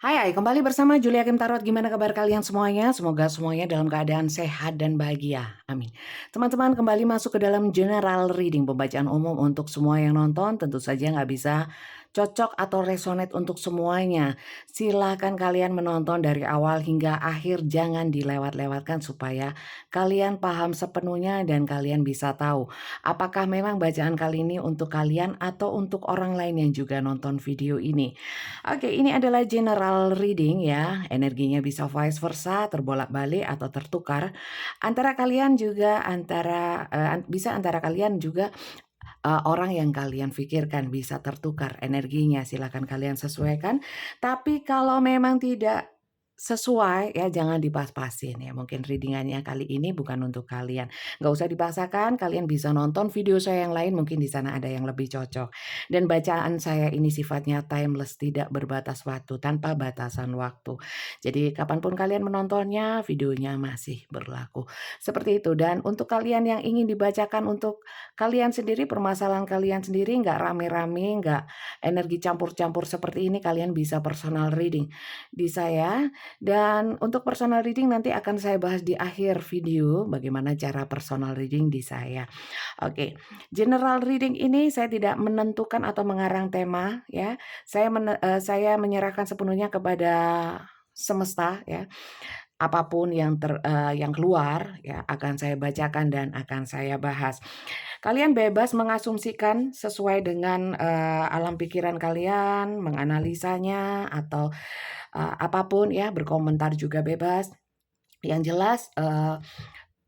Hai, kembali bersama Julia Kim Tarot. Gimana kabar kalian semuanya? Semoga semuanya dalam keadaan sehat dan bahagia. Amin. Teman-teman kembali masuk ke dalam general reading, pembacaan umum untuk semua yang nonton. Tentu saja nggak bisa cocok atau resonate untuk semuanya. Silahkan kalian menonton dari awal hingga akhir. Jangan dilewat-lewatkan supaya kalian paham sepenuhnya dan kalian bisa tahu apakah memang bacaan kali ini untuk kalian atau untuk orang lain yang juga nonton video ini. Oke, ini adalah general reading ya. Energinya bisa vice versa, terbolak-balik atau tertukar. Antara kalian juga bisa antara kalian juga orang yang kalian pikirkan bisa tertukar energinya. Silakan kalian sesuaikan. Tapi kalau memang tidak sesuai ya jangan dipas-pasin ya. Mungkin readingannya kali ini bukan untuk kalian. Nggak usah dipaksakan, kalian bisa nonton video saya yang lain, mungkin di sana ada yang lebih cocok. Dan bacaan saya ini sifatnya timeless, tidak berbatas waktu, tanpa batasan waktu. Jadi kapanpun kalian menontonnya, videonya masih berlaku. Seperti itu. Dan untuk kalian yang ingin dibacakan untuk kalian sendiri, permasalahan kalian sendiri, nggak rame-rame, nggak energi campur-campur seperti ini, kalian bisa personal reading di saya. Dan untuk personal reading nanti akan saya bahas di akhir video bagaimana cara personal reading di saya. Oke, general reading ini saya tidak menentukan atau mengarang tema ya. Saya menyerahkan sepenuhnya kepada semesta ya. Apapun yang keluar ya akan saya bacakan dan akan saya bahas. Kalian bebas mengasumsikan sesuai dengan alam pikiran kalian, menganalisanya atau apapun ya, berkomentar juga bebas. Yang jelas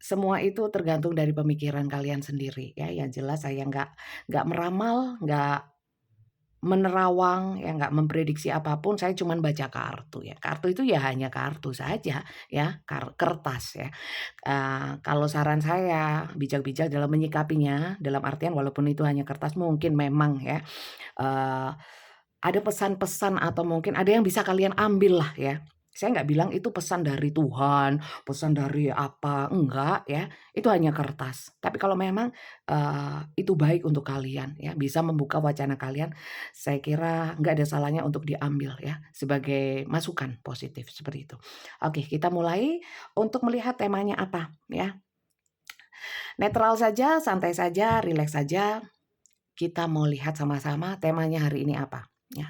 semua itu tergantung dari pemikiran kalian sendiri ya. Yang jelas saya nggak meramal, nggak menerawang, ya nggak memprediksi apapun. Saya cuman baca kartu ya. Kartu itu ya hanya kartu saja ya, kertas ya. Kalau saran saya bijak-bijak dalam menyikapinya, dalam artian walaupun itu hanya kertas mungkin memang ya, eee, ada pesan-pesan atau mungkin ada yang bisa kalian ambil lah ya. Saya nggak bilang itu pesan dari Tuhan, pesan dari apa, enggak ya, itu hanya kertas. Tapi kalau memang, itu baik untuk kalian ya, bisa membuka wacana kalian, saya kira nggak ada salahnya untuk diambil ya, sebagai masukan positif seperti itu. Oke, kita mulai untuk melihat temanya apa ya. Netral saja, santai saja, rileks saja, kita mau lihat sama-sama temanya hari ini apa ya.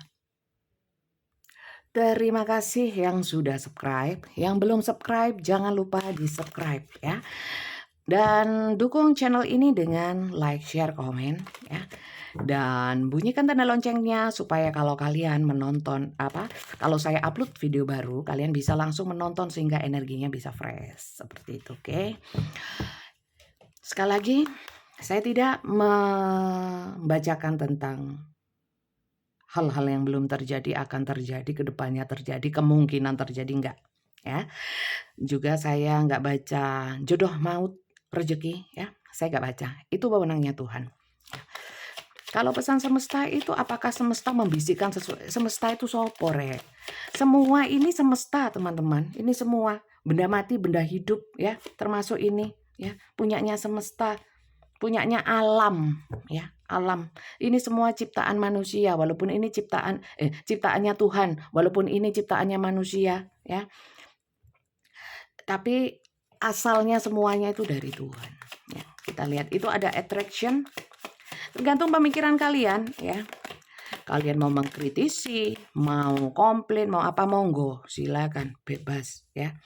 Terima kasih yang sudah subscribe, yang belum subscribe jangan lupa di-subscribe ya. Dan dukung channel ini dengan like, share, komen ya. Dan bunyikan tanda loncengnya supaya kalau kalian menonton kalau saya upload video baru, kalian bisa langsung menonton sehingga energinya bisa fresh. Seperti itu, oke. Sekali lagi, saya tidak membacakan tentang hal-hal yang belum terjadi, akan terjadi, ke depannya terjadi, kemungkinan terjadi, enggak ya. Juga saya nggak baca jodoh, maut, rezeki ya, saya nggak baca. Itu wewenangnya Tuhan. Kalau pesan semesta itu apakah semesta membisikkan semesta itu sopo rek? Semua ini semesta teman-teman, ini semua benda mati, benda hidup ya, termasuk ini ya, punyanya semesta, punyanya alam ya, alam. Ini semua ciptaan manusia walaupun ini ciptaannya Tuhan, walaupun ini ciptaannya manusia ya. Tapi asalnya semuanya itu dari Tuhan ya. Kita lihat itu ada attraction, tergantung pemikiran kalian ya. Kalian mau mengkritisi, mau komplain, mau apa, monggo, silakan, bebas ya.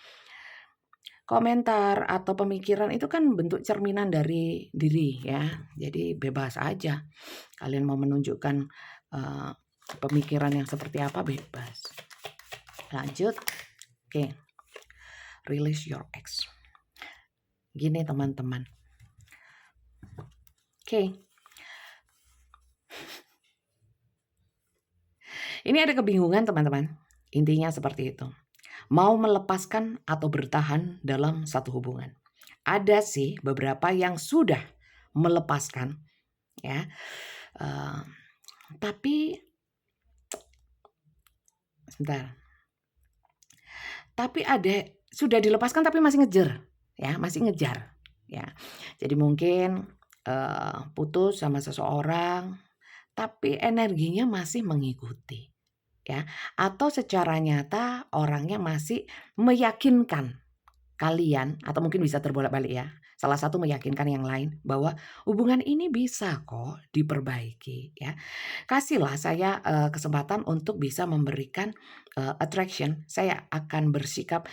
Komentar atau pemikiran itu kan bentuk cerminan dari diri ya. Jadi bebas aja. Kalian mau menunjukkan pemikiran yang seperti apa, bebas. Lanjut. Oke. Release your ex. Gini teman-teman. Oke. Ini ada kebingungan teman-teman. Intinya seperti itu. Mau melepaskan atau bertahan dalam satu hubungan. Ada sih beberapa yang sudah melepaskan ya. Tapi sebentar. Tapi ada sudah dilepaskan tapi masih ngejar ya, masih ngejar ya. Jadi mungkin putus sama seseorang tapi energinya masih mengikuti ya, atau secara nyata orangnya masih meyakinkan kalian atau mungkin bisa terbolak-balik ya. Salah satu meyakinkan yang lain bahwa hubungan ini bisa kok diperbaiki ya. Kasihlah saya, kesempatan untuk bisa memberikan, attraction. Saya akan bersikap,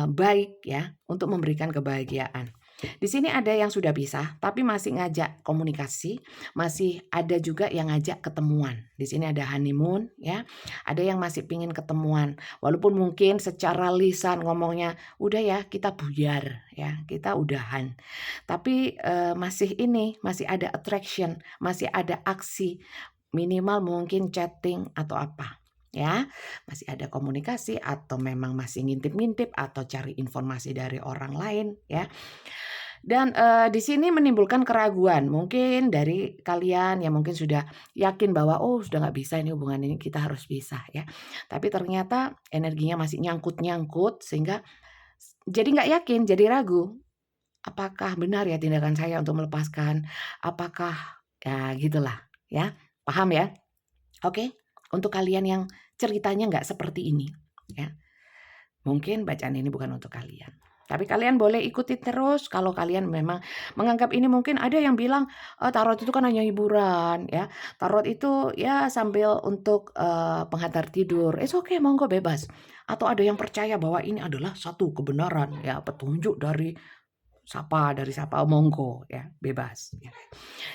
baik ya untuk memberikan kebahagiaan. Di sini ada yang sudah pisah, tapi masih ngajak komunikasi, masih ada juga yang ngajak ketemuan. Di sini ada honeymoon ya, ada yang masih pingin ketemuan. Walaupun mungkin secara lisan ngomongnya, "Udah ya kita buyar ya, kita udahan." Tapi, masih ini, masih ada attraction, masih ada aksi, minimal mungkin chatting atau apa, ya. Masih ada komunikasi atau memang masih ngintip-ngintip atau cari informasi dari orang lain ya. Dan, di sini menimbulkan keraguan, mungkin dari kalian yang mungkin sudah yakin bahwa, "Oh, sudah nggak bisa ini hubungan ini, kita harus pisah," ya. Tapi ternyata energinya masih nyangkut-nyangkut sehingga jadi nggak yakin, jadi ragu, apakah benar ya tindakan saya untuk melepaskan? Apakah ya gitulah, ya. Paham ya? Oke, untuk kalian yang ceritanya nggak seperti ini, ya. Mungkin bacaan ini bukan untuk kalian. Tapi kalian boleh ikuti terus kalau kalian memang menganggap ini mungkin ada yang bilang, tarot itu kan hanya hiburan ya, tarot itu ya sambil untuk, penghantar tidur, it's okay monggo bebas. Atau ada yang percaya bahwa ini adalah satu kebenaran ya, petunjuk dari siapa, monggo ya, bebas ya.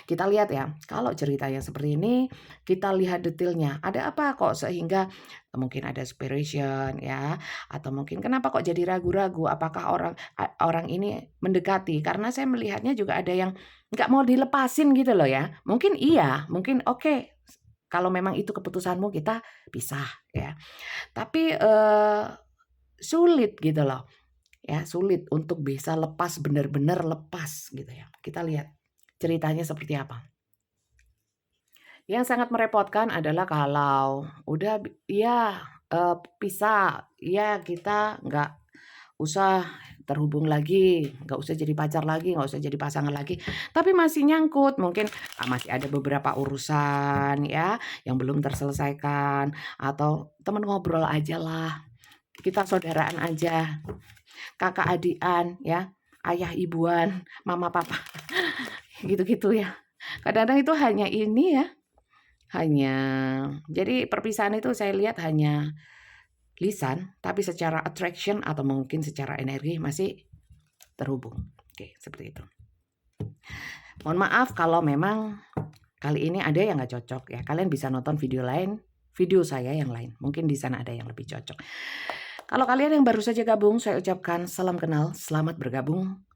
Kita lihat ya, kalau ceritanya seperti ini, kita lihat detailnya. Ada apa kok sehingga mungkin ada inspiration ya, atau mungkin kenapa kok jadi ragu-ragu, apakah orang ini mendekati? Karena saya melihatnya juga ada yang nggak mau dilepasin gitu loh ya. Mungkin iya, mungkin oke, kalau memang itu keputusanmu kita pisah ya. Tapi, sulit gitu loh, ya sulit untuk bisa lepas, benar-benar lepas gitu ya. Kita lihat ceritanya seperti apa. Yang sangat merepotkan adalah kalau udah iya, pisah, iya kita nggak usah terhubung lagi, nggak usah jadi pacar lagi, nggak usah jadi pasangan lagi, tapi masih nyangkut mungkin, masih ada beberapa urusan ya, yang belum terselesaikan, atau temen ngobrol ajalah, kita saudaraan aja, kakak adikan ya, ayah ibuan, mama papa, gitu-gitu ya. Kadang-kadang itu hanya ini ya, hanya jadi perpisahan itu saya lihat hanya lisan, tapi secara attraction atau mungkin secara energi masih terhubung. Oke, seperti itu. Mohon maaf kalau memang kali ini ada yang nggak cocok ya. Kalian bisa nonton video lain, video saya yang lain. Mungkin di sana ada yang lebih cocok. Kalau kalian yang baru saja gabung, saya ucapkan salam kenal, selamat bergabung.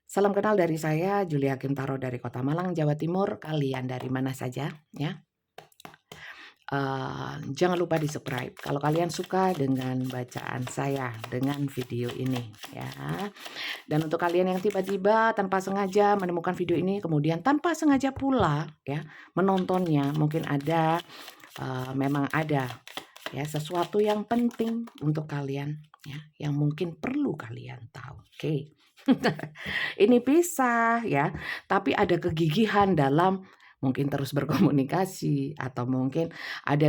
Salam kenal dari saya, Julia Hakim Tarot dari Kota Malang, Jawa Timur. Kalian dari mana saja ya. Jangan lupa di-subscribe kalau kalian suka dengan bacaan saya, dengan video ini ya. Dan untuk kalian yang tiba-tiba tanpa sengaja menemukan video ini, kemudian tanpa sengaja pula ya menontonnya, mungkin ada, memang ada ya sesuatu yang penting untuk kalian ya, yang mungkin perlu kalian tahu, oke. Ini pisah ya, tapi ada kegigihan dalam mungkin terus berkomunikasi atau mungkin ada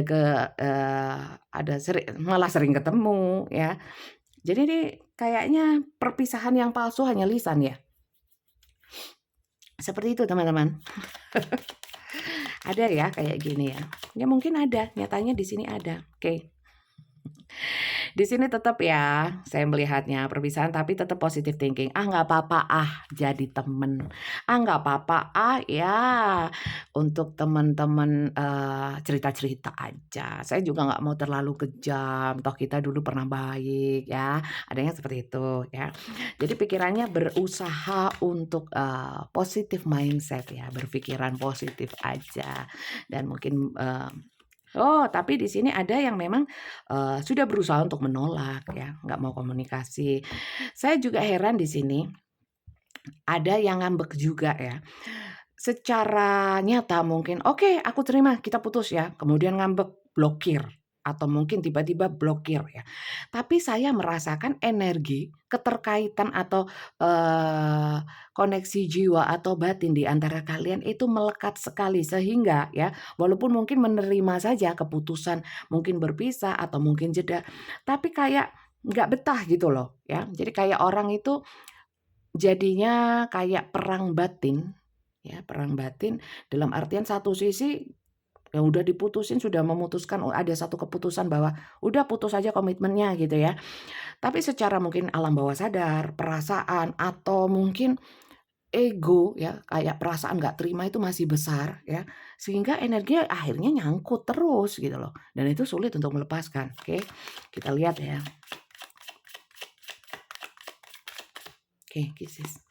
ada malah sering ketemu ya. Jadi ini kayaknya perpisahan yang palsu hanya lisan ya. Seperti itu teman-teman. Ada ya kayak gini ya. Ya mungkin ada, nyatanya di sini ada. Oke. Di sini tetap ya, saya melihatnya perpisahan tapi tetap positive thinking. Nggak apa-apa jadi temen. Nggak apa-apa ya untuk teman-teman, cerita-cerita aja. Saya juga nggak mau terlalu kejam, toh kita dulu pernah baik ya, adanya seperti itu ya. Jadi pikirannya berusaha untuk, positive mindset ya, berpikiran positif aja dan mungkin, tapi di sini ada yang memang, sudah berusaha untuk menolak ya, nggak mau komunikasi. Saya juga heran di sini, ada yang ngambek juga ya. Secara nyata mungkin, "Oke aku terima kita putus ya," kemudian ngambek, blokir, atau mungkin tiba-tiba blokir ya. Tapi saya merasakan energi, keterkaitan atau, eee, koneksi jiwa atau batin di antara kalian itu melekat sekali sehingga ya, walaupun mungkin menerima saja keputusan mungkin berpisah atau mungkin jeda, tapi kayak nggak betah gitu loh ya. Jadi kayak orang itu jadinya kayak perang batin, ya perang batin dalam artian satu sisi yang udah diputusin, sudah memutuskan, ada satu keputusan bahwa udah putus aja komitmennya gitu ya. Tapi secara mungkin alam bawah sadar, perasaan, atau mungkin ego ya, kayak perasaan nggak terima itu masih besar ya, sehingga energi akhirnya nyangkut terus gitu loh, dan itu sulit untuk melepaskan. Oke, kita lihat ya. Oke, kisis.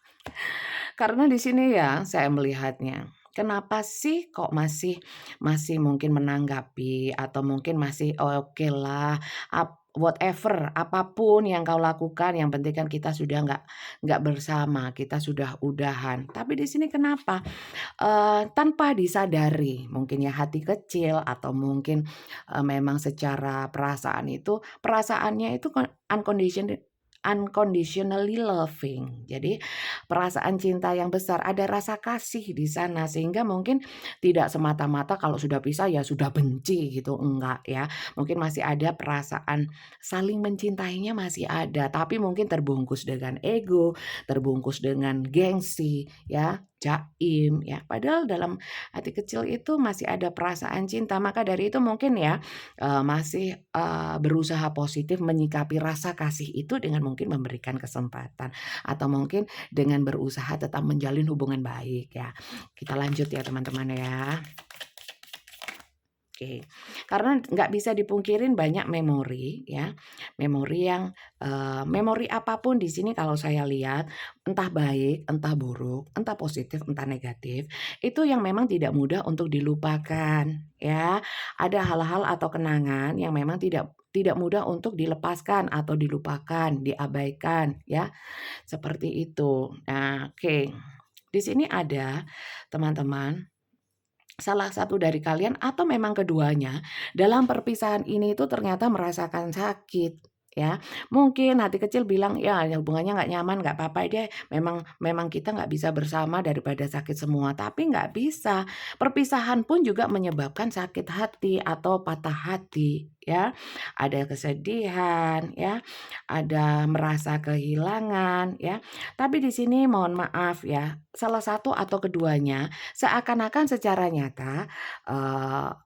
Karena di sini ya saya melihatnya, kenapa sih kok masih masih mungkin menanggapi atau mungkin masih okelah, whatever, apapun yang kau lakukan yang penting kan kita sudah nggak bersama, kita sudah udahan. Tapi di sini kenapa, tanpa disadari mungkin ya hati kecil atau mungkin, memang secara perasaan itu, perasaannya itu unconditionally loving. Jadi perasaan cinta yang besar, ada rasa kasih di sana sehingga mungkin tidak semata-mata kalau sudah pisah ya sudah benci gitu, enggak ya. Mungkin masih ada perasaan saling mencintainya masih ada, tapi mungkin terbungkus dengan ego, terbungkus dengan gengsi ya, jaim ya. Padahal dalam hati kecil itu masih ada perasaan cinta, maka dari itu mungkin ya, masih, berusaha positif menyikapi rasa kasih itu dengan mungkin memberikan kesempatan atau mungkin dengan berusaha tetap menjalin hubungan baik ya. Kita lanjut ya teman-teman ya. Oke, karena nggak bisa dipungkirin banyak memori ya, memori yang, memori apapun di sini kalau saya lihat, entah baik, entah buruk, entah positif, entah negatif, itu yang memang tidak mudah untuk dilupakan ya. Ada hal-hal atau kenangan yang memang tidak tidak mudah untuk dilepaskan atau dilupakan, diabaikan ya, seperti itu. Nah, oke, di sini ada teman-teman salah satu dari kalian atau memang keduanya, dalam perpisahan ini itu ternyata merasakan sakit, ya. Mungkin hati kecil bilang, "Ya, ya hubungannya nggak nyaman, nggak apa-apa deh, memang memang kita nggak bisa bersama daripada sakit semua." Tapi nggak bisa. Perpisahan pun juga menyebabkan sakit hati atau patah hati, ya. Ada kesedihan, ya, ada merasa kehilangan, ya. Tapi di sini mohon maaf ya, salah satu atau keduanya seakan-akan secara nyata, eee,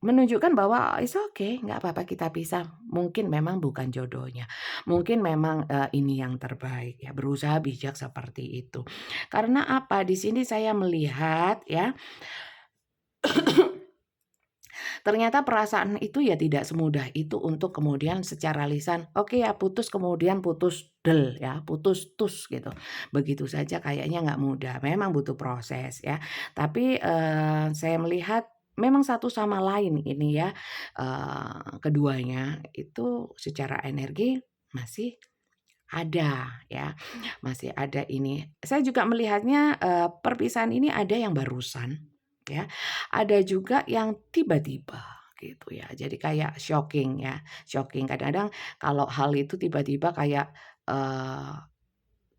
menunjukkan bahwa it's okay, nggak apa-apa kita pisah, mungkin memang bukan jodohnya, mungkin memang, ini yang terbaik ya, berusaha bijak seperti itu. Karena apa, di sini saya melihat ya, ternyata perasaan itu ya tidak semudah itu untuk kemudian secara lisan, "Oke ya putus," kemudian putus del ya, putus tus gitu. Begitu saja kayaknya nggak mudah, memang butuh proses ya. Tapi, saya melihat memang satu sama lain ini ya, keduanya itu secara energi masih ada ya, masih ada ini. Saya juga melihatnya, perpisahan ini ada yang barusan ya, ada juga yang tiba-tiba gitu ya. Jadi kayak shocking ya, shocking. Kadang-kadang kalau hal itu tiba-tiba kayak, eee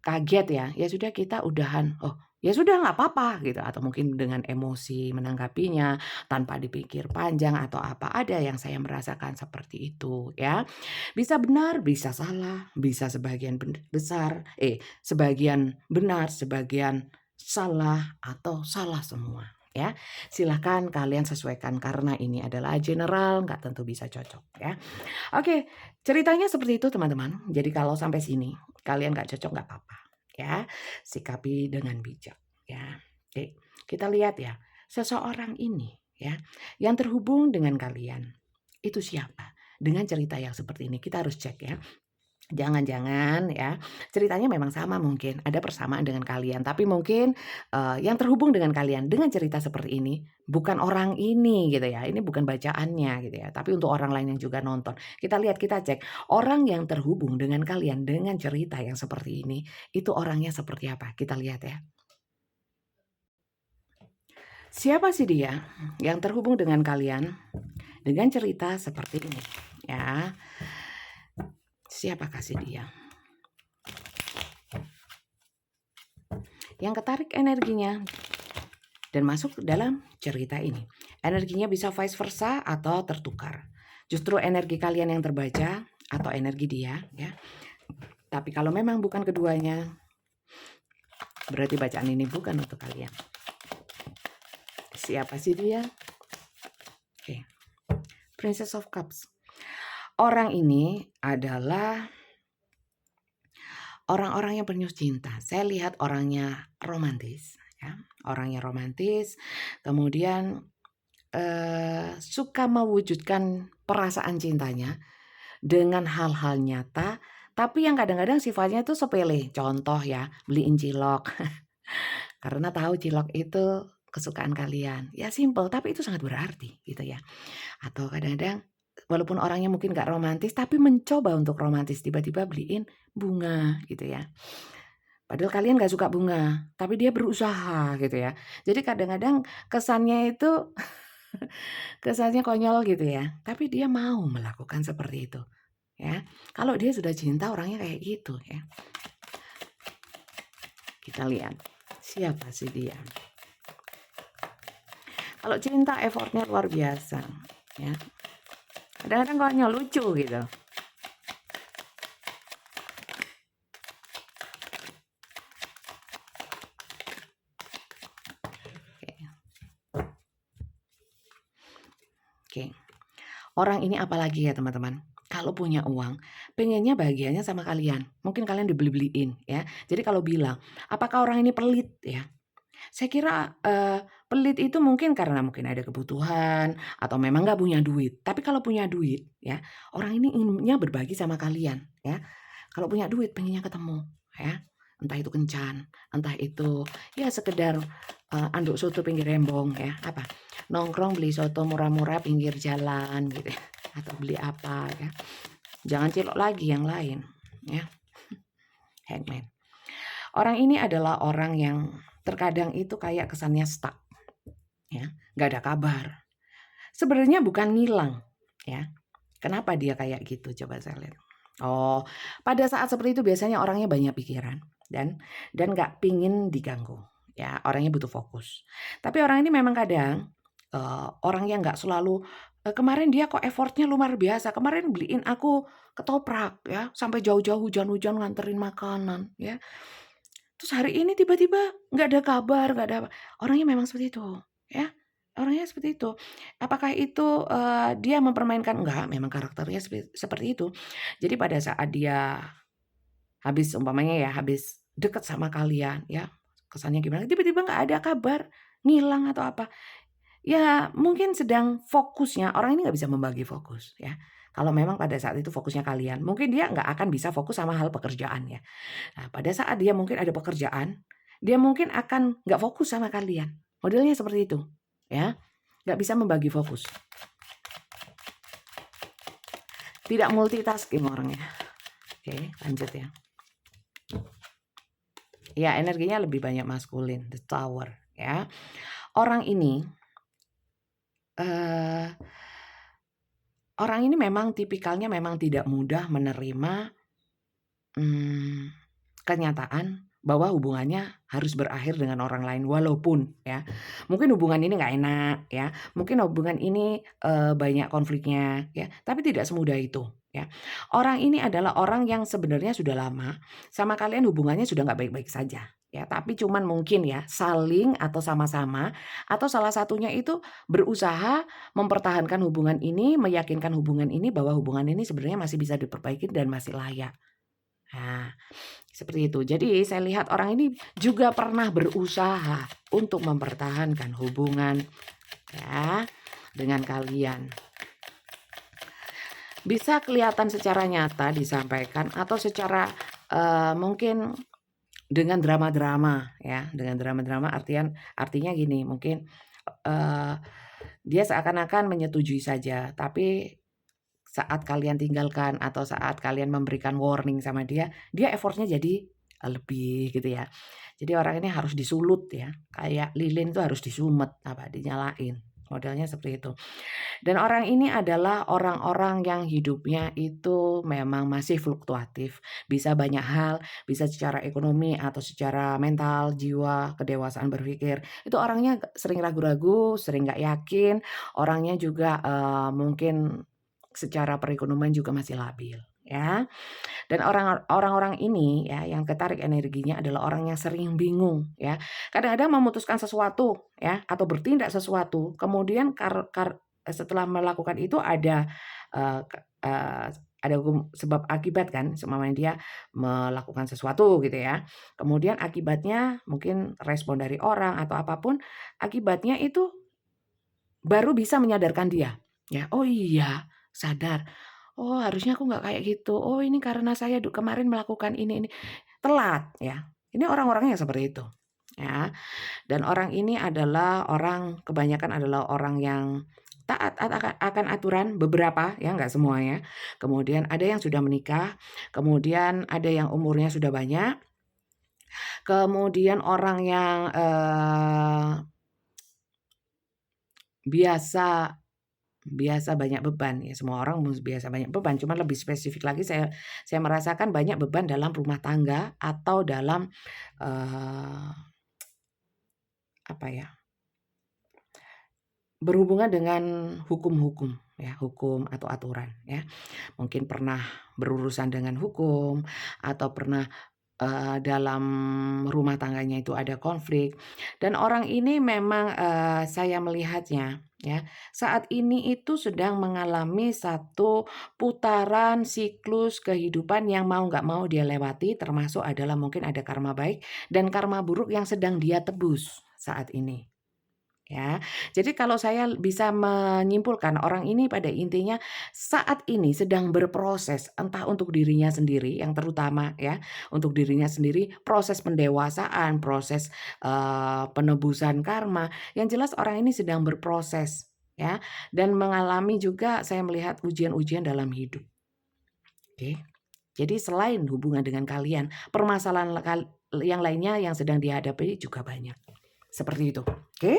kaget ya, ya sudah kita udahan, oh ya sudah nggak apa-apa gitu atau mungkin dengan emosi menanggapinya tanpa dipikir panjang atau apa, ada yang saya merasakan seperti itu ya. Bisa benar, bisa salah, bisa sebagian besar, sebagian benar, sebagian salah atau salah semua ya. Silahkan kalian sesuaikan karena ini adalah general, nggak tentu bisa cocok ya. Oke, ceritanya seperti itu teman-teman. Jadi kalau sampai sini kalian nggak cocok nggak apa-apa ya, sikapi dengan bijak ya. Oke, kita lihat ya, seseorang ini ya, yang terhubung dengan kalian, itu siapa? Dengan cerita yang seperti ini kita harus cek ya. Jangan-jangan ya, ceritanya memang sama mungkin, ada persamaan dengan kalian, tapi mungkin, yang terhubung dengan kalian dengan cerita seperti ini, bukan orang ini gitu ya, ini bukan bacaannya gitu ya, tapi untuk orang lain yang juga nonton. Kita lihat, kita cek, orang yang terhubung dengan kalian dengan cerita yang seperti ini, itu orangnya seperti apa? Kita lihat ya. Siapa sih dia yang terhubung dengan kalian dengan cerita seperti ini ya. Siapa kasih dia yang ketarik energinya dan masuk ke dalam cerita ini. Energinya bisa vice versa atau tertukar. Justru energi kalian yang terbaca atau energi dia ya. Tapi kalau memang bukan keduanya, berarti bacaan ini bukan untuk kalian. Siapa sih dia? Oke. Princess of Cups. Orang ini adalah orang-orang yang penuh cinta. Saya lihat orangnya romantis ya. Orangnya romantis, kemudian suka mewujudkan perasaan cintanya dengan hal-hal nyata, tapi yang kadang-kadang sifatnya itu sepele. Contoh ya, beliin cilok. Karena tahu cilok itu kesukaan kalian. Ya simple, tapi itu sangat berarti gitu ya. Atau kadang-kadang walaupun orangnya mungkin gak romantis, tapi mencoba untuk romantis. Tiba-tiba beliin bunga gitu ya. Padahal kalian gak suka bunga, tapi dia berusaha gitu ya. Jadi kadang-kadang kesannya itu kesannya konyol gitu ya. Tapi dia mau melakukan seperti itu ya. Kalau dia sudah cinta orangnya kayak gitu ya. Kita lihat siapa sih dia. Kalau cinta effortnya luar biasa ya. Kadang-kadang konyol lucu gitu. Oke. Orang ini apalagi ya teman-teman. Kalau punya uang, pengennya bahagianya sama kalian. Mungkin kalian dibeli-beliin ya. Jadi kalau bilang, apakah orang ini pelit ya? Saya kira pelit itu mungkin karena mungkin ada kebutuhan atau memang nggak punya duit. Tapi kalau punya duit ya, orang ini inginnya berbagi sama kalian ya. Kalau punya duit pengennya ketemu ya. Entah itu kencan, entah itu ya sekedar anduk soto pinggir rembong ya, apa? Nongkrong beli soto murah-murah pinggir jalan gitu ya. Atau beli apa ya. Jangan cilok lagi yang lain ya. Hangman. Orang ini adalah orang yang terkadang itu kayak kesannya stuck ya, nggak ada kabar. Sebenarnya bukan ngilang ya. Kenapa dia kayak gitu? Coba saya lihat. Oh, pada saat seperti itu biasanya orangnya banyak pikiran dan nggak pingin diganggu ya. Orangnya butuh fokus. Tapi orang ini memang kadang orang yang nggak selalu kemarin dia kok effortnya luar biasa. Kemarin beliin aku ketoprak ya, sampai jauh-jauh hujan-hujan nganterin makanan ya. Terus hari ini tiba-tiba nggak ada kabar, nggak ada apa. Orangnya memang seperti itu, ya. Orangnya seperti itu. Apakah itu dia mempermainkan? Enggak, memang karakternya seperti itu. Jadi pada saat dia habis umpamanya ya, habis deket sama kalian, ya kesannya gimana? Tiba-tiba nggak ada kabar, ngilang atau apa. Ya mungkin sedang fokusnya, orang ini nggak bisa membagi fokus ya. Kalau memang pada saat itu fokusnya kalian, mungkin dia nggak akan bisa fokus sama hal pekerjaan ya. Nah, pada saat dia mungkin ada pekerjaan, dia mungkin akan nggak fokus sama kalian. Modelnya seperti itu, ya. Nggak bisa membagi fokus. Tidak multitasking orangnya. Oke, lanjut ya. Ya, energinya lebih banyak maskulin, the tower, ya. Orang ini memang tipikalnya memang tidak mudah menerima kenyataan bahwa hubungannya harus berakhir dengan orang lain walaupun ya mungkin hubungan ini nggak enak ya, mungkin hubungan ini banyak konfliknya ya, tapi tidak semudah itu ya. Orang ini adalah orang yang sebenarnya sudah lama sama kalian hubungannya sudah nggak baik-baik saja ya, tapi cuman mungkin ya saling atau sama-sama atau salah satunya itu berusaha mempertahankan hubungan ini, meyakinkan hubungan ini bahwa hubungan ini sebenarnya masih bisa diperbaiki dan masih layak. Nah, seperti itu. Jadi saya lihat orang ini juga pernah berusaha untuk mempertahankan hubungan ya dengan kalian. Bisa kelihatan secara nyata disampaikan atau secara mungkin dengan drama-drama ya, dengan drama-drama artinya gini, mungkin dia seakan-akan menyetujui saja, tapi saat kalian tinggalkan atau saat kalian memberikan warning sama dia effortnya jadi lebih gitu ya. Jadi orang ini harus disulut ya, kayak lilin itu harus disumet, dinyalain modelnya seperti itu. Dan orang ini adalah orang-orang yang hidupnya itu memang masih fluktuatif, bisa banyak hal, bisa secara ekonomi atau secara mental, jiwa, kedewasaan berpikir. Itu orangnya sering ragu-ragu, sering nggak yakin, orangnya juga, mungkin secara perekonomian juga masih labil, ya. Dan orang-orang ini ya yang ketarik energinya adalah orang yang sering bingung ya. Kadang-kadang memutuskan sesuatu ya atau bertindak sesuatu, kemudian setelah melakukan itu ada, eee, ke ada hukum sebab akibat kan, seumpamanya dia melakukan sesuatu gitu ya. Kemudian akibatnya mungkin respon dari orang atau apapun, akibatnya itu baru bisa menyadarkan dia, ya, "Oh iya, sadar. Oh harusnya aku nggak kayak gitu. Oh ini karena saya kemarin melakukan ini." Telat ya. Ini orang-orangnya seperti itu, ya. Dan orang ini adalah kebanyakan adalah orang yang taat akan aturan, beberapa ya, nggak semuanya. Kemudian ada yang sudah menikah, kemudian ada yang umurnya sudah banyak, kemudian orang yang, biasa biasa banyak beban ya, semua orang biasa banyak beban, cuman lebih spesifik lagi saya merasakan banyak beban dalam rumah tangga atau dalam, eee, apa ya, berhubungan dengan hukum-hukum ya, hukum atau aturan ya. Mungkin pernah berurusan dengan hukum atau pernah, dalam rumah tangganya itu ada konflik dan orang ini memang, saya melihatnya ya, saat ini itu sedang mengalami satu putaran siklus kehidupan yang mau nggak mau dia lewati, termasuk adalah mungkin ada karma baik dan karma buruk yang sedang dia tebus saat ini. Ya, jadi kalau saya bisa menyimpulkan orang ini pada intinya saat ini sedang berproses entah untuk dirinya sendiri yang terutama ya, untuk dirinya sendiri proses pendewasaan, proses, penebusan karma, yang jelas orang ini sedang berproses ya, dan mengalami juga saya melihat ujian-ujian dalam hidup, oke. Jadi selain hubungan dengan kalian, permasalahan yang lainnya yang sedang dihadapi juga banyak, seperti itu, oke?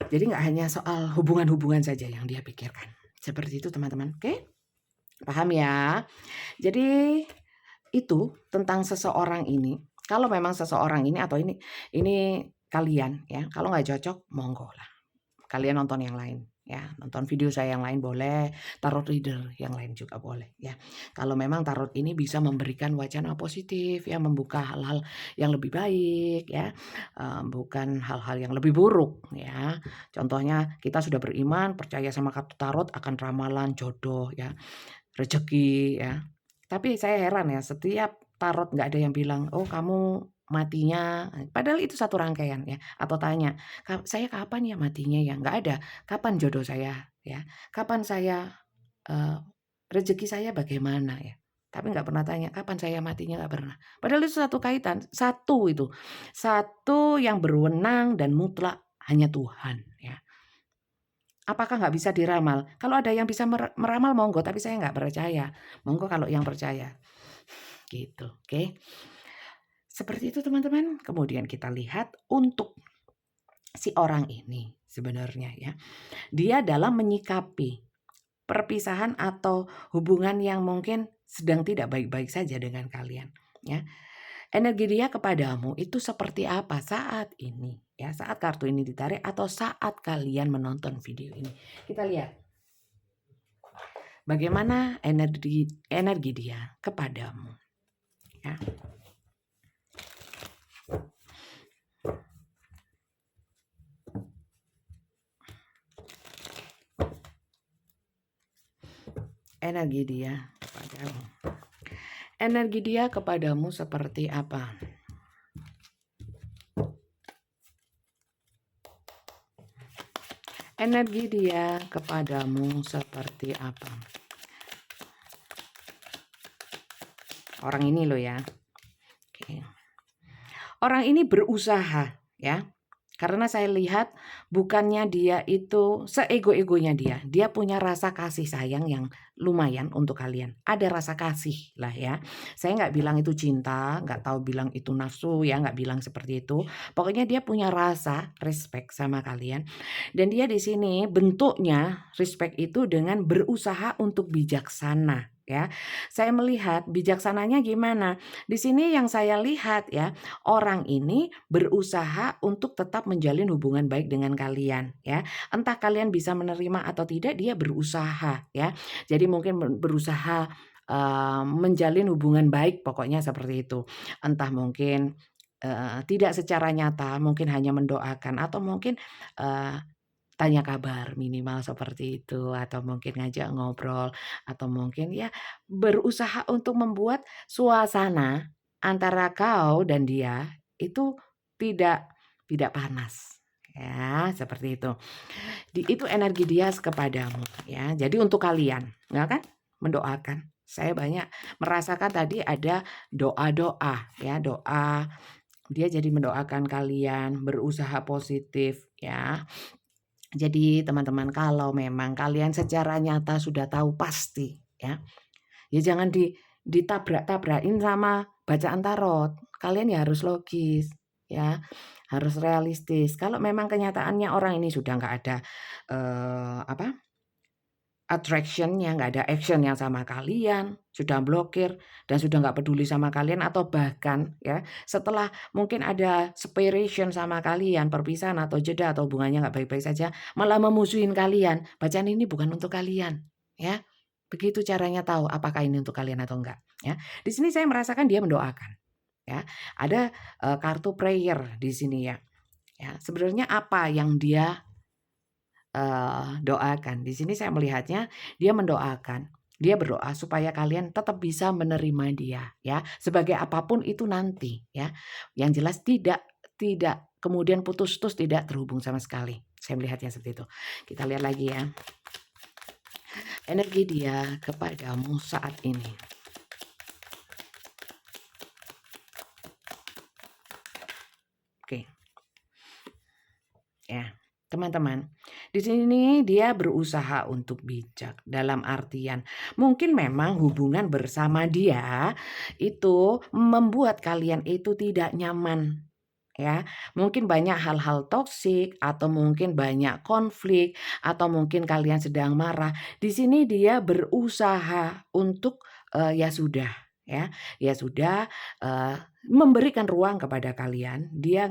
Jadi nggak hanya soal hubungan-hubungan saja yang dia pikirkan. Seperti itu teman-teman, oke? Paham ya? Jadi itu tentang seseorang ini, kalau memang seseorang ini atau ini kalian ya, kalau nggak cocok monggo lah. Kalian nonton yang lain ya, nonton video saya yang lain boleh, tarot reader yang lain juga boleh ya. Kalau memang tarot ini bisa memberikan wacana positif ya, membuka hal-hal yang lebih baik ya, bukan hal-hal yang lebih buruk ya. Contohnya kita sudah beriman, percaya sama kartu tarot akan ramalan jodoh ya, rezeki ya. Tapi saya heran ya, setiap tarot nggak ada yang bilang, "Oh kamu matinya," padahal itu satu rangkaian ya, atau tanya, "Saya kapan ya matinya ya?" Nggak ada, "Kapan jodoh saya?" Ya, "Kapan saya, eee, rezeki saya bagaimana?" Ya. Tapi nggak pernah tanya, "Kapan saya matinya?" Nggak pernah. Padahal itu satu kaitan, satu itu, satu yang berwenang dan mutlak hanya Tuhan ya. Apakah nggak bisa diramal? Kalau ada yang bisa meramal monggo, tapi saya nggak percaya. Monggo kalau yang percaya. Gitu, oke. Seperti itu teman-teman. Kemudian kita lihat untuk si orang ini sebenarnya ya. Dia dalam menyikapi perpisahan atau hubungan yang mungkin sedang tidak baik-baik saja dengan kalian ya. Energi dia kepadamu itu seperti apa saat ini ya, saat kartu ini ditarik atau saat kalian menonton video ini. Kita lihat bagaimana energi energi dia kepadamu ya. Energi dia kepadamu. Energi dia kepadamu seperti apa? Energi dia kepadamu seperti apa? Orang ini loh ya. Oke. Orang ini berusaha ya. Karena saya lihat bukannya dia itu seego-egonya dia punya rasa kasih sayang yang lumayan untuk kalian. Ada rasa kasih lah ya. Saya nggak bilang itu cinta, nggak tahu bilang itu nafsu ya, nggak bilang seperti itu. Pokoknya dia punya rasa respect sama kalian. Dan dia di sini bentuknya respect itu dengan berusaha untuk bijaksana ya. Saya melihat bijaksananya gimana? Di sini yang saya lihat ya, orang ini berusaha untuk tetap menjalin hubungan baik dengan kalian ya. Entah kalian bisa menerima atau tidak, dia berusaha ya. Jadi mungkin berusaha menjalin hubungan baik, pokoknya seperti itu. Entah mungkin tidak secara nyata, mungkin hanya mendoakan atau mungkin eee, tanya kabar minimal seperti itu, atau mungkin ngajak ngobrol, atau mungkin ya berusaha untuk membuat suasana antara kau dan dia itu tidak tidak panas, ya seperti itu. Itu energi dia kepadamu ya. Jadi untuk kalian, ya kan? Mendoakan. Saya banyak merasakan tadi ada doa-doa ya, doa. Dia jadi mendoakan kalian, berusaha positif ya. Jadi teman-teman kalau memang kalian secara nyata sudah tahu pasti ya, ya jangan ditabrak-tabrakin sama bacaan tarot. Kalian ya harus logis ya, harus realistis. Kalau memang kenyataannya orang ini sudah nggak ada apa attraction-nya, nggak ada action yang sama kalian, sudah blokir dan sudah nggak peduli sama kalian atau bahkan ya setelah mungkin ada separation sama kalian, perpisahan atau jeda atau hubungannya nggak baik-baik saja, malah memusuhin kalian. Bacaan ini bukan untuk kalian, ya. Begitu caranya tahu apakah ini untuk kalian atau enggak, ya. Di sini saya merasakan dia mendoakan, ya. Ada kartu prayer di sini ya. Ya, sebenarnya apa yang dia doakan. Di sini saya melihatnya dia mendoakan, dia berdoa supaya kalian tetap bisa menerima dia ya, sebagai apapun itu nanti ya. Yang jelas tidak kemudian putus-putus, tidak terhubung sama sekali. Saya melihatnya seperti itu. Kita lihat lagi ya, energi dia kepadamu saat ini. Oke. Ya. Teman-teman, di sini dia berusaha untuk bijak dalam artian mungkin memang hubungan bersama dia itu membuat kalian itu tidak nyaman ya. Mungkin banyak hal-hal toksik atau mungkin banyak konflik atau mungkin kalian sedang marah. Di sini dia berusaha untuk ya sudah ya, ya sudah memberikan ruang kepada kalian. Dia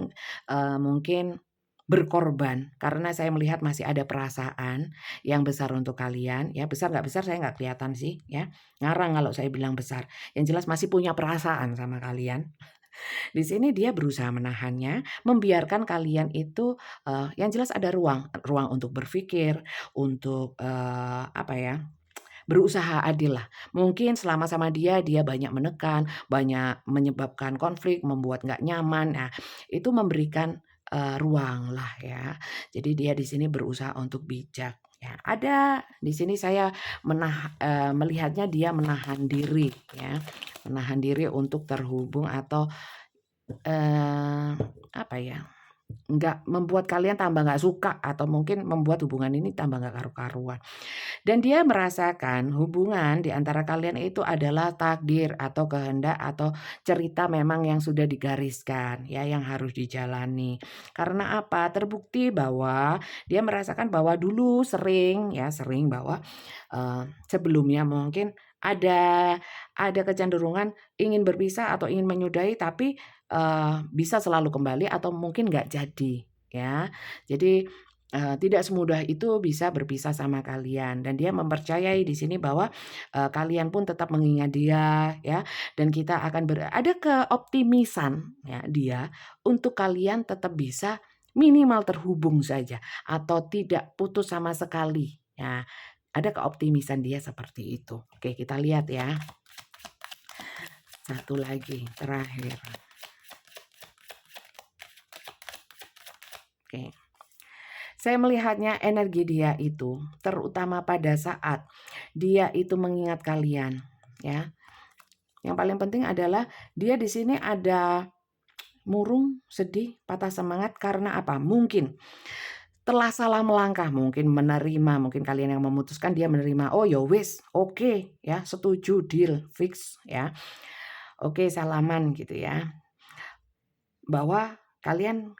mungkin berkorban, karena saya melihat masih ada perasaan yang besar untuk kalian, ya besar nggak besar saya nggak kelihatan sih ya, ngarang kalau saya bilang besar, yang jelas masih punya perasaan sama kalian. Di sini dia berusaha menahannya, membiarkan kalian itu, yang jelas ada ruang ruang untuk berpikir, untuk, apa ya, berusaha adil lah. Mungkin selama sama dia banyak menekan, banyak menyebabkan konflik, membuat nggak nyaman. Nah, itu memberikan, ruang lah ya. Jadi dia di sini berusaha untuk bijak ya. Ada di sini saya melihatnya dia menahan diri ya, menahan diri untuk terhubung atau, eee, apa ya, nggak membuat kalian tambah nggak suka atau mungkin membuat hubungan ini tambah nggak karu-karuan. Dan dia merasakan hubungan di antara kalian itu adalah takdir atau kehendak atau cerita memang yang sudah digariskan ya, yang harus dijalani. Karena apa? Terbukti bahwa dia merasakan bahwa dulu sering ya, sering bahwa sebelumnya mungkin ada kecenderungan ingin berpisah atau ingin menyudahi tapi bisa selalu kembali atau mungkin nggak jadi ya. Jadi tidak semudah itu bisa berpisah sama kalian dan dia mempercayai di sini bahwa, kalian pun tetap mengingat dia ya dan kita akan ada keoptimisan ya dia untuk kalian tetap bisa minimal terhubung saja atau tidak putus sama sekali. Ya, ada keoptimisan dia seperti itu. Oke, kita lihat ya. Satu lagi terakhir. Oke. Saya melihatnya energi dia itu, terutama pada saat dia itu mengingat kalian, ya. Yang paling penting adalah dia di sini ada murung, sedih, patah semangat karena apa? Mungkin telah salah melangkah, mungkin menerima, mungkin kalian yang memutuskan, dia menerima, oh ya wis, oke, ya, setuju, deal, fix, ya, oke, salaman gitu ya, bahwa kalian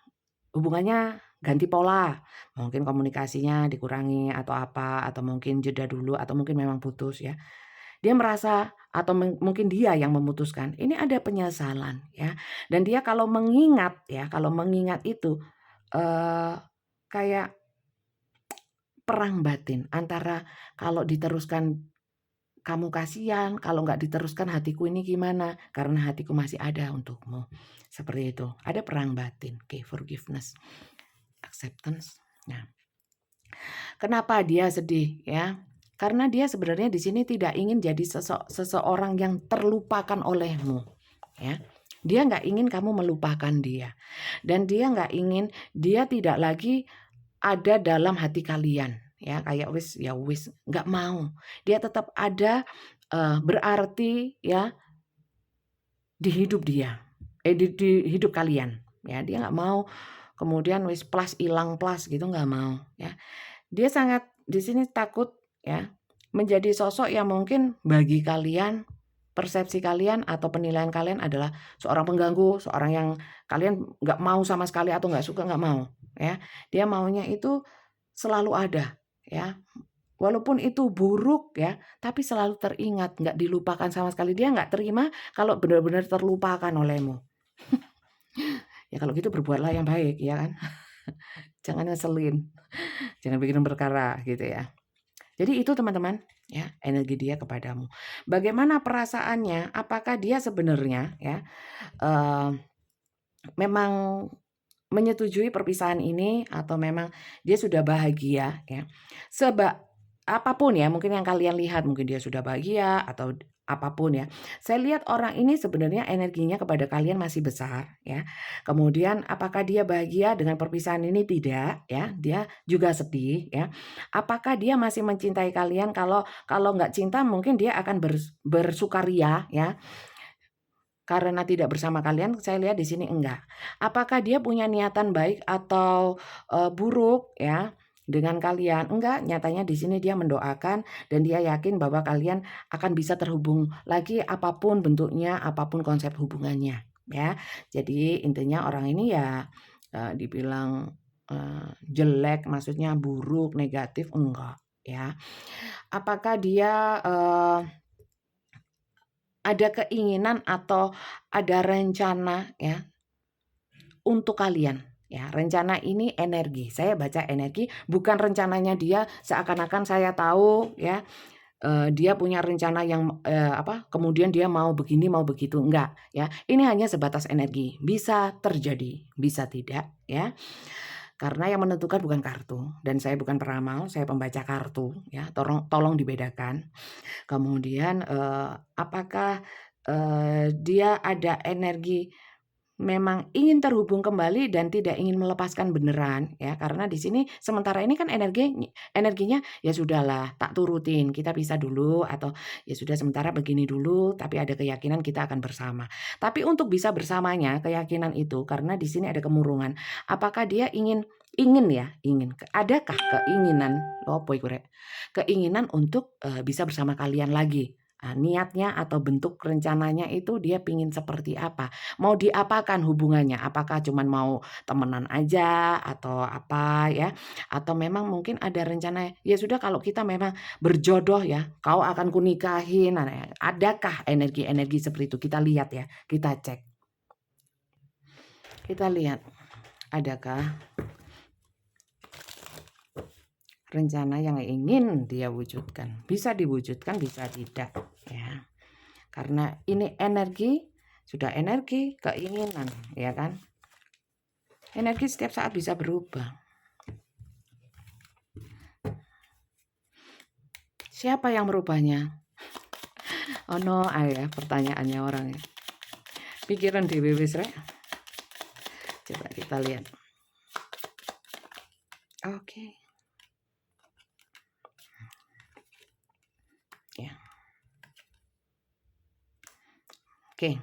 hubungannya ganti pola, mungkin komunikasinya dikurangi atau apa, atau mungkin jeda dulu, atau mungkin memang putus ya. Dia merasa atau mungkin dia yang memutuskan, ini ada penyesalan ya. Dan dia kalau mengingat ya, kalau mengingat itu eh, kayak perang batin antara kalau diteruskan kamu kasihan, kalau nggak diteruskan hatiku ini gimana? Karena hatiku masih ada untukmu. Seperti itu. Ada perang batin. Oke, forgiveness, acceptance. Nah, kenapa dia sedih ya? Karena dia sebenarnya di sini tidak ingin jadi seseorang yang terlupakan olehmu, ya. Dia nggak ingin kamu melupakan dia, dan dia nggak ingin dia tidak lagi ada dalam hati kalian, ya. Kayak wis ya wis, nggak mau. Dia tetap ada, berarti ya di hidup dia, di hidup kalian, ya. Dia nggak mau kemudian wis plus hilang plus gitu, nggak mau, ya. Dia sangat di sini takut ya, menjadi sosok yang mungkin bagi kalian, persepsi kalian atau penilaian kalian adalah seorang pengganggu, seorang yang kalian nggak mau sama sekali atau nggak suka, nggak mau ya. Dia maunya itu selalu ada ya. Walaupun itu buruk ya, tapi selalu teringat, nggak dilupakan sama sekali. Dia nggak terima kalau benar-benar terlupakan olehmu. Ya kalau gitu berbuatlah yang baik ya kan. Jangan ngeselin, jangan bikin perkara gitu ya. Jadi itu teman-teman ya, energi dia kepadamu. Bagaimana perasaannya? Apakah dia sebenarnya ya memang menyetujui perpisahan ini atau memang dia sudah bahagia ya. Apapun ya, mungkin yang kalian lihat mungkin dia sudah bahagia atau apapun ya. Saya lihat orang ini sebenarnya energinya kepada kalian masih besar ya. Kemudian apakah dia bahagia dengan perpisahan ini? Tidak ya. Dia juga sedih ya. Apakah dia masih mencintai kalian? Kalau nggak cinta mungkin dia akan bersukaria ya. Karena tidak bersama kalian, saya lihat di sini enggak. Apakah dia punya niatan baik atau buruk ya dengan kalian? Enggak, nyatanya di sini dia mendoakan dan dia yakin bahwa kalian akan bisa terhubung lagi apapun bentuknya, apapun konsep hubungannya ya. Jadi intinya orang ini ya dibilang jelek, maksudnya buruk, negatif enggak ya. Apakah dia ada keinginan atau ada rencana ya untuk kalian ya. Rencana ini energi. Saya baca energi, bukan rencananya dia seakan-akan saya tahu ya. Dia punya rencana yang kemudian dia mau begini, mau begitu, enggak ya. Ini hanya sebatas energi. Bisa terjadi, bisa tidak ya. Karena yang menentukan bukan kartu dan saya bukan peramal, saya pembaca kartu ya. Tolong dibedakan. Kemudian, apakah, dia ada energi memang ingin terhubung kembali dan tidak ingin melepaskan beneran ya, karena di sini sementara ini kan energinya, "Ya sudahlah, tak turutin, kita pisah dulu," atau, "Ya sudah sementara begini dulu, tapi ada keyakinan kita akan bersama." Tapi untuk bisa bersamanya, keyakinan itu karena di sini ada kemurungan, apakah dia adakah keinginan, opo iku rek? Keinginan untuk, bisa bersama kalian lagi. Niatnya atau bentuk rencananya itu dia pingin seperti apa? Mau diapakan hubungannya? Apakah cuman mau temenan aja atau apa ya? Atau memang mungkin ada rencana, ya sudah kalau kita memang berjodoh ya, kau akan kunikahin. Nah, adakah energi-energi seperti itu? Kita lihat ya, kita cek. Kita lihat, adakah rencana yang ingin dia wujudkan? Bisa diwujudkan, bisa tidak ya. Karena ini energi, sudah energi, keinginan, ya kan? Energi setiap saat bisa berubah. Siapa yang merubahnya? Oh no, ya pertanyaannya orang ya. Pikiran dewe wis rek. Coba kita lihat. Oke. Ya. Oke.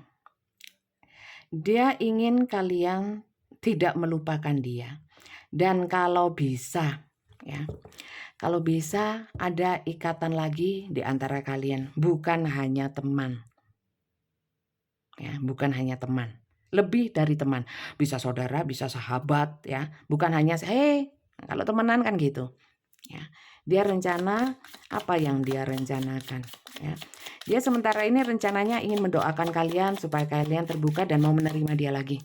Dia ingin kalian tidak melupakan dia. Dan kalau bisa, ya, kalau bisa ada ikatan lagi di antara kalian, bukan hanya teman. Ya, bukan hanya teman. Lebih dari teman. Bisa saudara, bisa sahabat, ya. Bukan hanya, kalau temenan kan gitu. Ya. Dia rencana apa yang dia rencanakan, ya. Dia sementara ini rencananya ingin mendoakan kalian supaya kalian terbuka dan mau menerima dia lagi.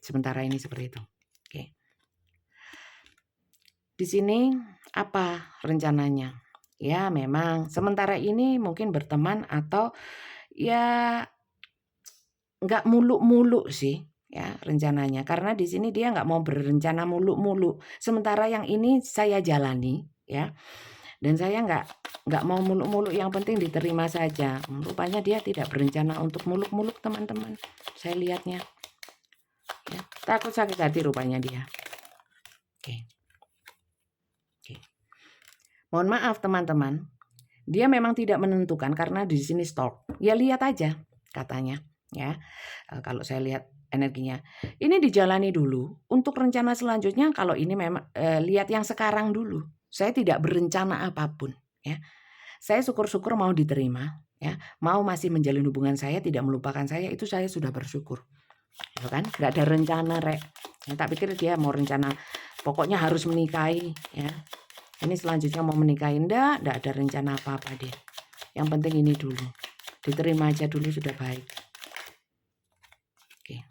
Sementara ini seperti itu. Oke. Di sini apa rencananya? Ya, memang sementara ini mungkin berteman atau ya nggak muluk-muluk sih ya rencananya. Karena di sini dia nggak mau berencana muluk-muluk. Sementara yang ini saya jalani ya. Dan saya nggak mau muluk-muluk, yang penting diterima saja. Rupanya dia tidak berencana untuk muluk-muluk, teman-teman. Saya lihatnya. Ya, takut sakit hati rupanya dia. Oke. Oke. Mohon maaf teman-teman. Dia memang tidak menentukan karena di sini stalk. Ya lihat aja katanya, ya. Kalau saya lihat energinya. Ini dijalani dulu. Untuk rencana selanjutnya kalau ini memang lihat yang sekarang dulu. Saya tidak berencana apapun, ya. Saya syukur-syukur mau diterima, ya. Mau masih menjalin hubungan saya, tidak melupakan saya, itu saya sudah bersyukur. Gitu kan? Nggak ada rencana, Rek. Ya, tak pikir dia mau rencana pokoknya harus menikahi, ya. Ini selanjutnya mau menikahi, enggak ada rencana apa-apa dia. Yang penting ini dulu. Diterima aja dulu sudah baik. Oke.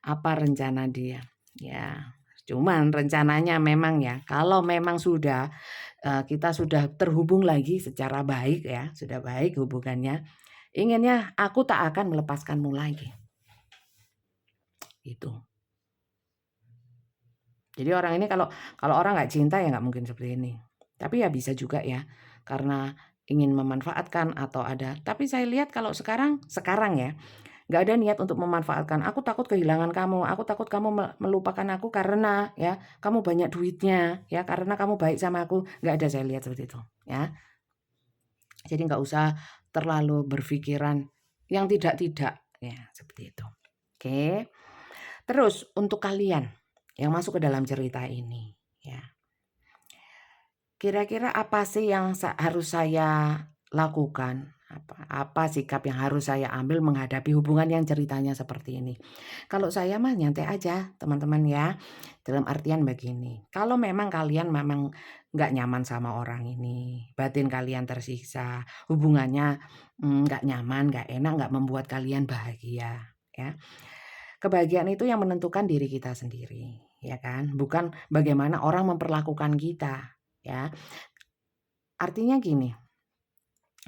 Apa rencana dia? Ya, cuman rencananya memang ya, kalau memang sudah kita sudah terhubung lagi secara baik ya, sudah baik hubungannya, inginnya aku tak akan melepaskanmu lagi. Itu. Jadi orang ini kalau orang nggak cinta ya nggak mungkin seperti ini. Tapi ya bisa juga ya, karena ingin memanfaatkan atau ada. Tapi saya lihat kalau sekarang ya, nggak ada niat untuk memanfaatkan. Aku takut kehilangan kamu, aku takut kamu melupakan aku karena ya kamu banyak duitnya, ya karena kamu baik sama aku. Nggak ada, saya lihat seperti itu, ya. Jadi nggak usah terlalu berpikiran yang tidak-tidak, ya seperti itu. Oke. Terus untuk kalian yang masuk ke dalam cerita ini, ya. Kira-kira apa sih yang harus saya lakukan? Apa sikap yang harus saya ambil menghadapi hubungan yang ceritanya seperti ini? Kalau saya mah nyantai aja, teman-teman ya. Dalam artian begini, kalau memang kalian memang nggak nyaman sama orang ini, batin kalian tersiksa, hubungannya nggak nyaman, nggak enak, nggak membuat kalian bahagia, ya. Kebahagiaan itu yang menentukan diri kita sendiri, ya kan? Bukan bagaimana orang memperlakukan kita, ya. Artinya gini,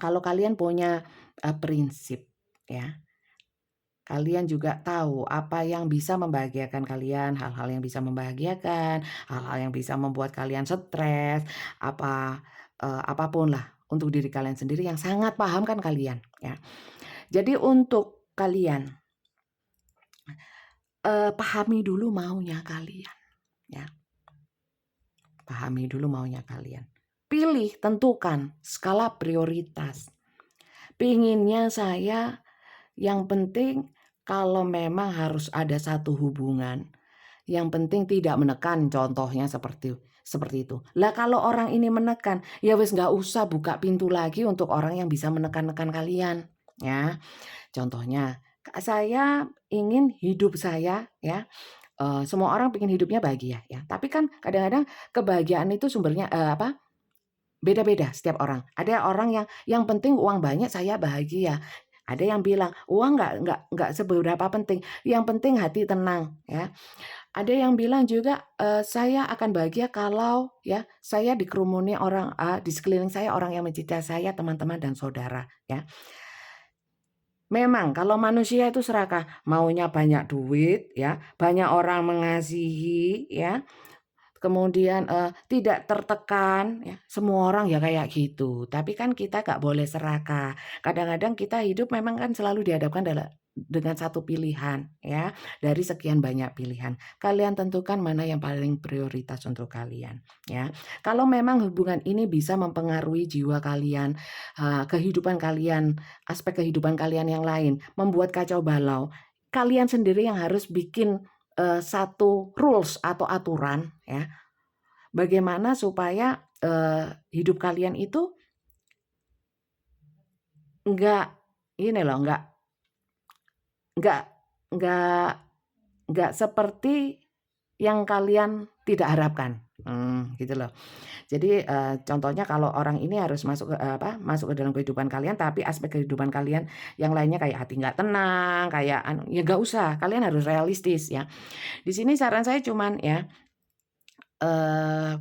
kalau kalian punya prinsip, ya, kalian juga tahu apa yang bisa membahagiakan kalian, hal-hal yang bisa membahagiakan, hal-hal yang bisa membuat kalian stres, apapun lah untuk diri kalian sendiri yang sangat paham kan kalian, ya. Jadi untuk kalian pahami dulu maunya kalian, ya. Pahami dulu maunya kalian. Pilih, tentukan skala prioritas. Pinginnya saya yang penting kalau memang harus ada satu hubungan, yang penting tidak menekan, contohnya seperti itu. Lah kalau orang ini menekan, ya wis nggak usah buka pintu lagi untuk orang yang bisa menekan-nekan kalian, ya. Contohnya, saya ingin hidup saya ya, semua orang pengen hidupnya bahagia ya, tapi kan kadang-kadang kebahagiaan itu sumbernya, beda-beda setiap orang. Ada orang yang penting uang banyak saya bahagia. Ada yang bilang, "Uang nggak seberapa penting, yang penting hati tenang," ya. Ada yang bilang juga, "Saya akan bahagia kalau ya saya dikerumuni orang, di sekeliling saya orang yang mencintai saya, teman-teman dan saudara," ya. Memang kalau manusia itu serakah, maunya banyak duit ya, banyak orang mengasihi ya, kemudian tidak tertekan, ya. Semua orang ya kayak gitu. Tapi kan kita nggak boleh serakah. Kadang-kadang kita hidup memang kan selalu dihadapkan dengan satu pilihan, ya, dari sekian banyak pilihan. Kalian tentukan mana yang paling prioritas untuk kalian, ya. Kalau memang hubungan ini bisa mempengaruhi jiwa kalian, kehidupan kalian, aspek kehidupan kalian yang lain, membuat kacau balau, kalian sendiri yang harus bikin satu rules atau aturan, ya. Bagaimana supaya hidup kalian itu enggak ini loh, enggak enggak enggak seperti yang kalian tidak harapkan. Gitu loh. Jadi contohnya kalau orang ini harus masuk ke masuk ke dalam kehidupan kalian, tapi aspek kehidupan kalian yang lainnya kayak hati nggak tenang, kayak ya nggak usah, kalian harus realistis ya. Di sini saran saya cuman ya,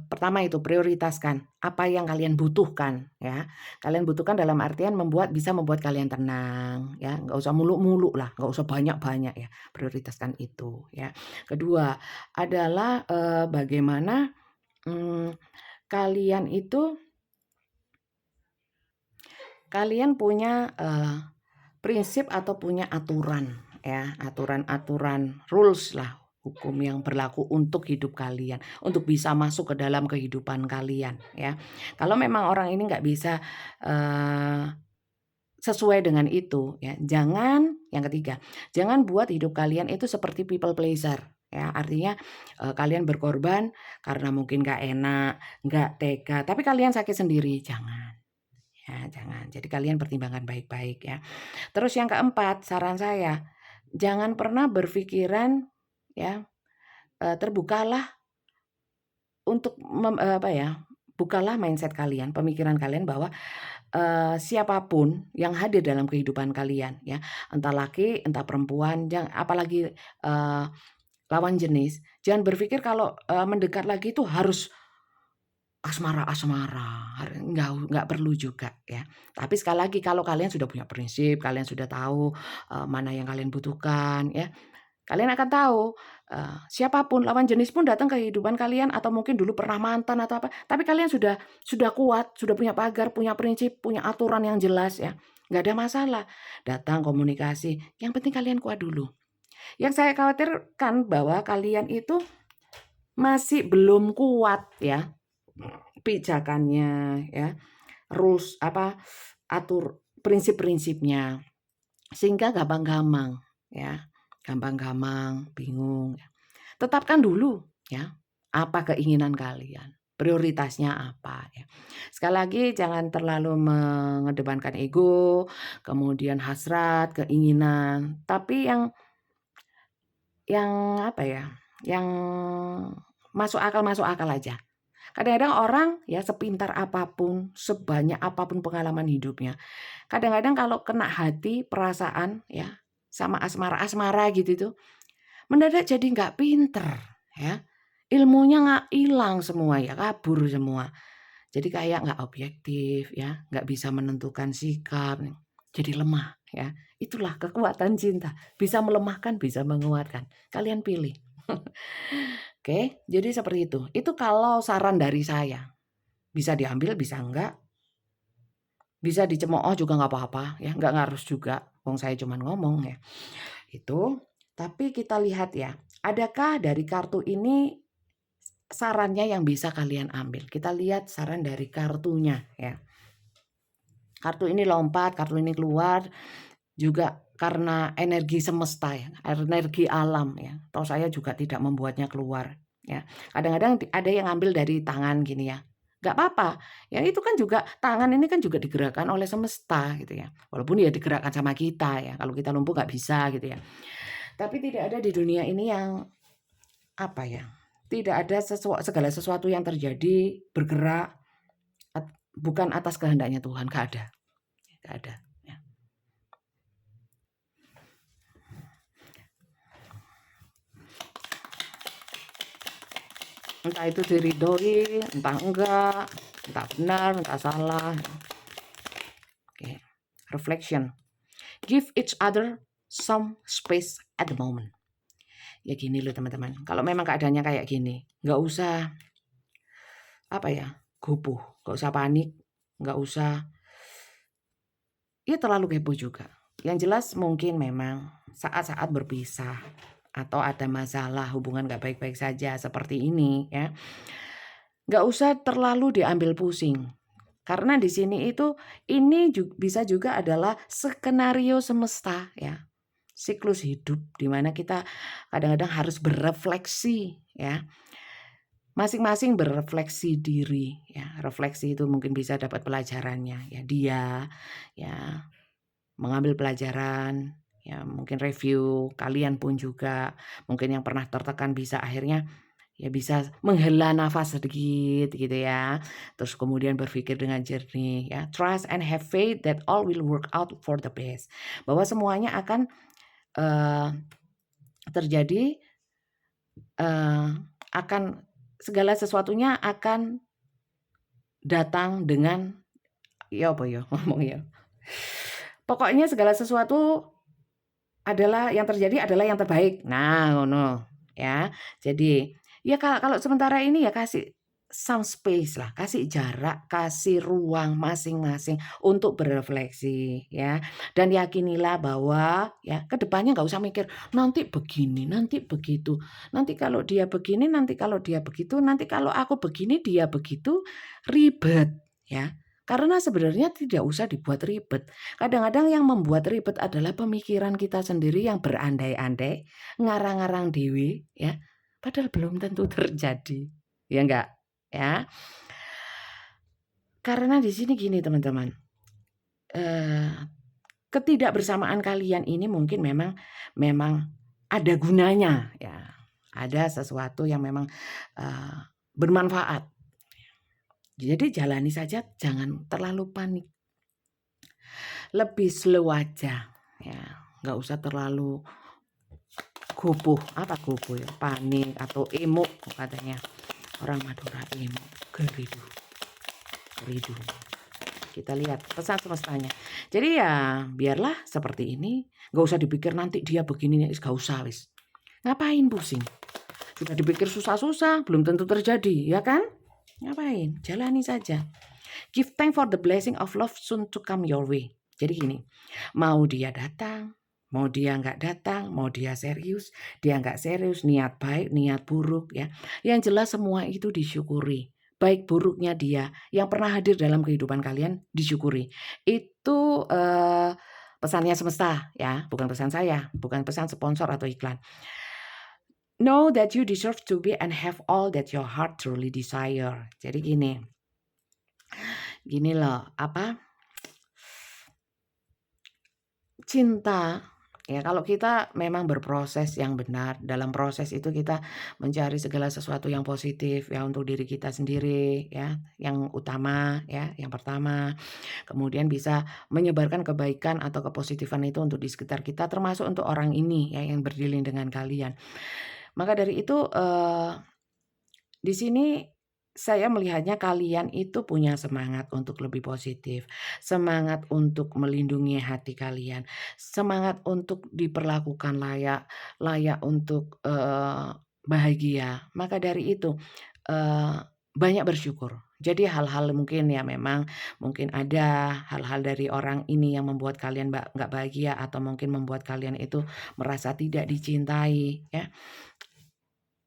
pertama itu prioritaskan apa yang kalian butuhkan ya. Kalian butuhkan dalam artian bisa membuat kalian tenang ya, nggak usah muluk-muluk lah, nggak usah banyak-banyak ya, prioritaskan itu ya. Kedua adalah, bagaimana, mmm, kalian punya, prinsip atau punya aturan ya, aturan-aturan, rules lah, hukum yang berlaku untuk hidup kalian, untuk bisa masuk ke dalam kehidupan kalian ya. Kalau memang orang ini nggak bisa, eee, sesuai dengan itu ya, yang ketiga, jangan buat hidup kalian itu seperti people pleaser ya. Artinya, kalian berkorban karena mungkin nggak enak, nggak tega, tapi kalian sakit sendiri, jangan. Ya, jangan. Jadi kalian pertimbangkan baik-baik ya. Terus yang keempat, saran saya, jangan pernah berpikiran ya, terbukalah untuk bukalah mindset kalian, pemikiran kalian bahwa, siapa yang hadir dalam kehidupan kalian ya, entah laki, entah perempuan, apalagi, lawan jenis, jangan berpikir kalau, mendekat lagi itu harus asmara-asmara, nggak perlu juga ya. Tapi sekali lagi kalau kalian sudah punya prinsip, kalian sudah tahu, mana yang kalian butuhkan ya, kalian akan tahu, siapa lawan jenis pun datang ke kehidupan kalian atau mungkin dulu pernah mantan atau apa, tapi kalian sudah kuat, sudah punya pagar, punya prinsip, punya aturan yang jelas ya, nggak ada masalah. Datang komunikasi, yang penting kalian kuat dulu. Yang saya khawatirkan bahwa kalian itu masih belum kuat ya, pijakannya ya, rules prinsip-prinsipnya, sehingga gampang-gampang ya, gampang-gampang bingung ya. Tetapkan dulu ya, apa keinginan kalian, prioritasnya apa ya. Sekali lagi jangan terlalu mengedepankan ego, kemudian hasrat, keinginan, tapi yang apa ya, yang masuk akal aja. Kadang-kadang orang ya sepintar apapun, sebanyak apapun pengalaman hidupnya, kadang-kadang kalau kena hati, perasaan ya, sama asmara-asmara gitu tuh, mendadak jadi nggak pinter ya, ilmunya nggak hilang semua ya, kabur semua. Jadi kayak nggak objektif ya, nggak bisa menentukan sikap, jadi lemah ya. Itulah kekuatan cinta, bisa melemahkan, bisa menguatkan. Kalian pilih. Oke, jadi seperti itu. Itu kalau saran dari saya. Bisa diambil, bisa enggak. Bisa dicemooh juga nggak apa-apa ya, nggak harus juga. Wong saya cuman ngomong ya. Itu, tapi kita lihat ya, adakah dari kartu ini sarannya yang bisa kalian ambil? Kita lihat saran dari kartunya ya. Kartu ini lompat, kartu ini keluar juga karena energi semesta ya, energi alam ya. Toh saya juga tidak membuatnya keluar ya. Kadang-kadang ada yang ngambil dari tangan gini ya. Nggak apa-apa. Ya itu kan juga tangan ini kan juga digerakkan oleh semesta gitu ya. Walaupun ya digerakkan sama kita ya. Kalau kita lumpuh nggak bisa gitu ya. Tapi tidak ada di dunia ini yang apa ya? Tidak ada segala sesuatu yang terjadi bergerak bukan atas kehendaknya Tuhan, nggak ada. Nggak ada. Ya. Entah itu diridhoi, entah enggak, entah benar, entah salah. Oke. Reflection. Give each other some space at the moment. Ya gini loh teman-teman, kalau memang keadaannya kayak gini, nggak usah apa ya, gopoh, nggak usah panik, nggak usah ya terlalu kepo juga. Yang jelas mungkin memang saat-saat berpisah atau ada masalah hubungan nggak baik-baik saja seperti ini ya, nggak usah terlalu diambil pusing. Karena di sini itu ini bisa juga adalah skenario semesta ya. Siklus hidup di mana kita kadang-kadang harus berefleksi ya. Masing-masing berefleksi diri ya. Refleksi itu mungkin bisa dapat pelajarannya ya. Dia ya mengambil pelajaran ya, mungkin review, kalian pun juga mungkin yang pernah tertekan bisa akhirnya ya bisa menghela nafas sedikit gitu ya. Terus kemudian berpikir dengan jernih ya. Trust and have faith that all will work out for the best. Bahwa semuanya akan terjadi, akan segala sesuatunya akan datang dengan ya apa ya ngomong ya. Pokoknya segala sesuatu adalah yang terjadi adalah yang terbaik. Nah, ngono ya. Jadi ya kalau sementara ini ya kasih some space lah, kasih jarak, kasih ruang masing-masing untuk berefleksi ya. Dan yakinilah bahwa ya ke depannya nggak usah mikir nanti begini, nanti begitu. Nanti kalau dia begini, nanti kalau dia begitu, nanti kalau aku begini dia begitu, ribet ya. Karena sebenarnya tidak usah dibuat ribet. Kadang-kadang yang membuat ribet adalah pemikiran kita sendiri yang berandai-andai, ngarang-ngarang dewe ya, padahal belum tentu terjadi. Ya enggak? Ya. Karena di sini gini teman-teman, ketidakbersamaan kalian ini mungkin memang ada gunanya ya. Ada sesuatu yang memang bermanfaat. Jadi jalani saja, jangan terlalu panik. Lebih slow aja ya, nggak usah terlalu gopoh. Apa gopoh ya? Panik atau emo katanya orang Madura, emo, geridu. Kita lihat pesan semestanya. Jadi ya biarlah seperti ini, nggak usah dipikir nanti dia begini, nggak usah wis. Ngapain pusing? Sudah dipikir susah-susah, belum tentu terjadi, ya kan? Ngapain? Jalani saja. Give thanks for the blessing of love soon to come your way. Jadi gini, mau dia datang, mau dia nggak datang, mau dia serius, dia nggak serius, niat baik, niat buruk ya. Yang jelas semua itu disyukuri. Baik buruknya dia yang pernah hadir dalam kehidupan kalian disyukuri. Itu pesannya semesta ya, bukan pesan saya, bukan pesan sponsor atau iklan. Know that you deserve to be and have all that your heart truly desire. Jadi gini loh, cinta ya kalau kita memang berproses yang benar, dalam proses itu kita mencari segala sesuatu yang positif ya untuk diri kita sendiri ya, yang utama ya, yang pertama. Kemudian bisa menyebarkan kebaikan atau kepositifan itu untuk di sekitar kita termasuk untuk orang ini ya yang berdilin dengan kalian. Maka dari itu di sini saya melihatnya kalian itu punya semangat untuk lebih positif, semangat untuk melindungi hati kalian, semangat untuk diperlakukan layak untuk, bahagia. Maka dari itu, banyak bersyukur. Jadi hal-hal mungkin ya memang mungkin ada hal-hal dari orang ini yang membuat kalian nggak bahagia atau mungkin membuat kalian itu merasa tidak dicintai ya.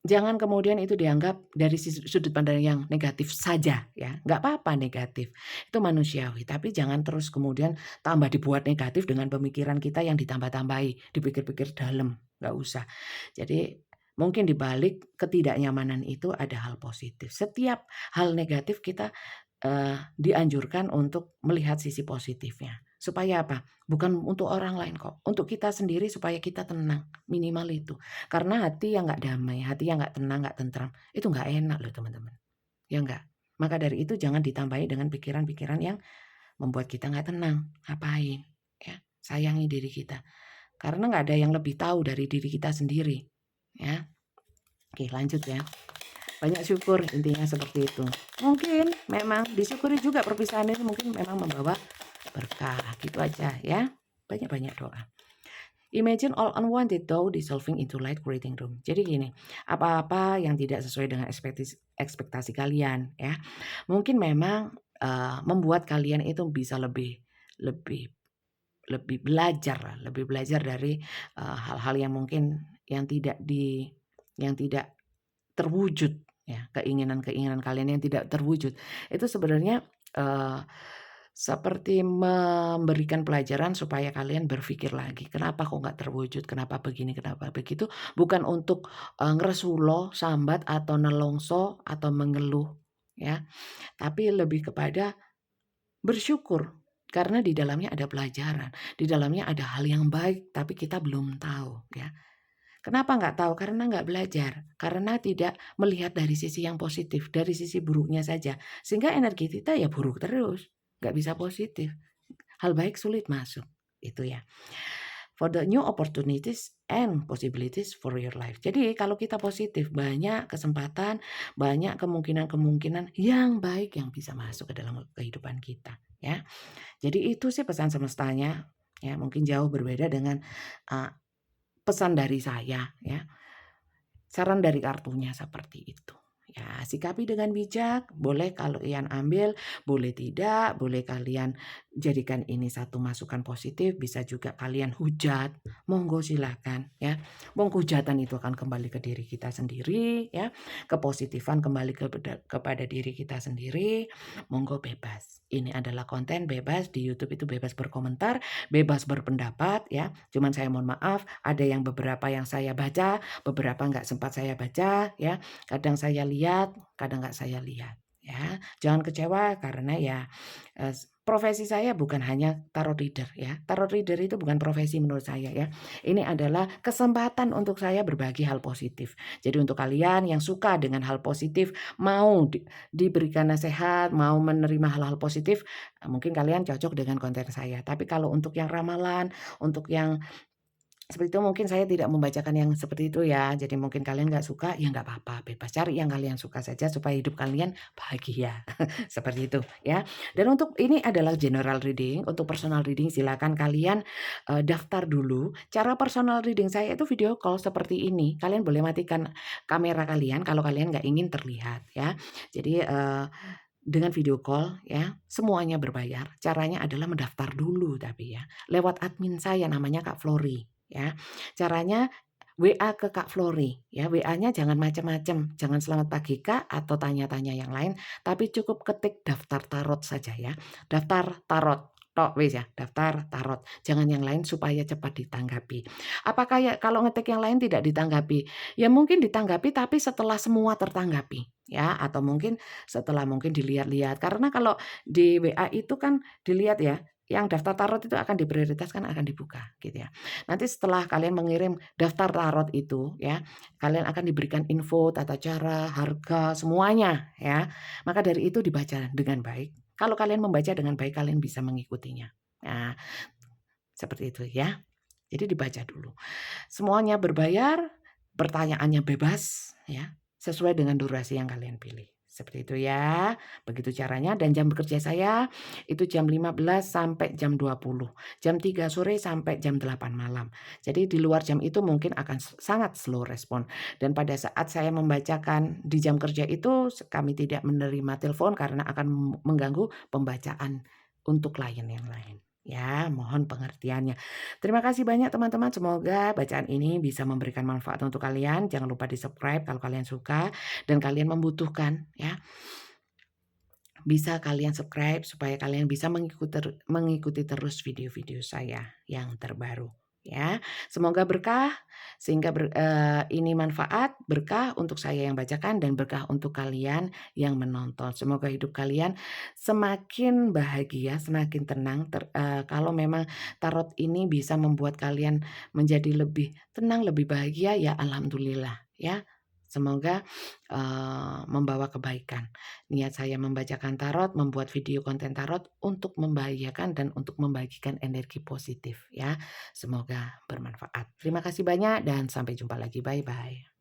Jangan kemudian itu dianggap dari sudut pandang yang negatif saja ya, nggak apa-apa negatif, itu manusiawi. Tapi jangan terus kemudian tambah dibuat negatif dengan pemikiran kita yang ditambah-tambahi, dipikir-pikir dalam, nggak usah. Jadi mungkin di balik ketidaknyamanan itu ada hal positif. Setiap hal negatif kita dianjurkan untuk melihat sisi positifnya. Supaya apa? Bukan untuk orang lain kok, untuk kita sendiri supaya kita tenang, minimal itu. Karena hati yang nggak damai, hati yang nggak tenang, nggak tentram, itu nggak enak loh teman-teman. Ya nggak? Maka dari itu jangan ditambahi dengan pikiran-pikiran yang membuat kita nggak tenang. Ngapain? Ya, sayangi diri kita. Karena nggak ada yang lebih tahu dari diri kita sendiri. Ya. Oke, lanjut ya. Banyak syukur intinya seperti itu. Mungkin memang disyukuri juga perpisahan ini mungkin memang membawa berkah gitu aja ya. Banyak-banyak doa. Imagine all unwanted thought dissolving into light creating room. Jadi gini, apa-apa yang tidak sesuai dengan ekspektasi kalian ya, mungkin memang, membuat kalian itu bisa lebih lebih belajar dari, hal-hal yang mungkin yang tidak di yang tidak terwujud ya, keinginan-keinginan kalian yang tidak terwujud. Itu sebenarnya, eee, seperti memberikan pelajaran supaya kalian berpikir lagi, "Kenapa kok nggak terwujud? Kenapa begini? Kenapa begitu?" Bukan untuk, ngresulo, sambat, atau nelongso, atau mengeluh ya, tapi lebih kepada bersyukur, karena di dalamnya ada pelajaran, di dalamnya ada hal yang baik tapi kita belum tahu ya. Kenapa nggak tahu? Karena nggak belajar, karena tidak melihat dari sisi yang positif, dari sisi buruknya saja. Sehingga energi kita ya buruk terus, nggak bisa positif. Hal baik sulit masuk, itu ya. For the new opportunities and possibilities for your life. Jadi kalau kita positif, banyak kesempatan, banyak kemungkinan-kemungkinan yang baik yang bisa masuk ke dalam kehidupan kita, ya. Jadi itu sih pesan semestanya, ya mungkin jauh berbeda dengan, eee, pesan dari saya, ya. Saran dari kartunya seperti itu. Ya, sikapi dengan bijak, boleh kalian ambil, boleh tidak, boleh kalian jadikan ini satu masukan positif, bisa juga kalian hujat, monggo silakan ya. Penghujatan itu akan kembali ke diri kita sendiri ya, kepositifan kembali kepada diri kita sendiri, monggo bebas. Ini adalah konten bebas di YouTube, itu bebas berkomentar, bebas berpendapat ya. Cuman saya mohon maaf, ada yang beberapa yang saya baca, beberapa nggak sempat saya baca ya, kadang saya lihat, kadang nggak saya lihat ya. Jangan kecewa karena ya, profesi saya bukan hanya tarot reader ya, tarot reader itu bukan profesi menurut saya ya. Ini adalah kesempatan untuk saya berbagi hal positif. Jadi untuk kalian yang suka dengan hal positif, mau diberikan nasihat, mau menerima hal-hal positif, mungkin kalian cocok dengan konten saya. Tapi kalau untuk yang ramalan, untuk yang seperti itu mungkin saya tidak membacakan yang seperti itu ya. Jadi mungkin kalian nggak suka, ya nggak apa-apa, bebas cari yang kalian suka saja supaya hidup kalian bahagia. Seperti itu ya. Dan untuk ini adalah general reading, untuk personal reading silakan kalian, daftar dulu. Cara personal reading saya itu video call seperti ini. Kalian boleh matikan kamera kalian kalau kalian nggak ingin terlihat ya. Jadi, dengan video call ya, semuanya berbayar. Caranya adalah mendaftar dulu tapi ya, lewat admin saya namanya Kak Flori ya. Caranya WA ke Kak Flori ya, WA-nya jangan macam-macam, jangan "Selamat pagi Kak" atau tanya-tanya yang lain, tapi cukup ketik daftar tarot saja ya. Daftar tarot, tok wis ya, daftar tarot, jangan yang lain supaya cepat ditanggapi. Apakah ya kalau ngetik yang lain tidak ditanggapi? Ya mungkin ditanggapi tapi setelah semua tertanggapi ya, atau mungkin setelah mungkin dilihat-lihat. Karena kalau di WA itu kan dilihat ya, yang daftar tarot itu akan diprioritaskan, akan dibuka gitu ya. Nanti setelah kalian mengirim daftar tarot itu ya, kalian akan diberikan info, tata cara, harga, semuanya ya. Maka dari itu dibaca dengan baik. Kalau kalian membaca dengan baik, kalian bisa mengikutinya. Nah, seperti itu ya. Jadi dibaca dulu. Semuanya berbayar, pertanyaannya bebas ya, sesuai dengan durasi yang kalian pilih. Seperti itu ya. Begitu caranya dan jam bekerja saya itu jam 15 sampai jam 20, jam 3 sore sampai jam 8 malam. Jadi di luar jam itu mungkin akan sangat slow respon dan pada saat saya membacakan di jam kerja itu kami tidak menerima telepon karena akan mengganggu pembacaan untuk klien yang lain. Ya, mohon pengertiannya. Terima kasih banyak teman-teman, semoga bacaan ini bisa memberikan manfaat untuk kalian. Jangan lupa di-subscribe kalau kalian suka dan kalian membutuhkan ya. Bisa kalian subscribe supaya kalian bisa mengikuti terus video-video saya yang terbaru ya. Semoga berkah sehingga ini manfaat, berkah untuk saya yang bacakan dan berkah untuk kalian yang menonton. Semoga hidup kalian semakin bahagia, semakin tenang kalau memang tarot ini bisa membuat kalian menjadi lebih tenang, lebih bahagia ya alhamdulillah ya. Semoga, membawa kebaikan. Niat saya membacakan tarot, membuat video konten tarot untuk membahagiakan dan untuk membagikan energi positif ya. Semoga bermanfaat. Terima kasih banyak dan sampai jumpa lagi. Bye-bye.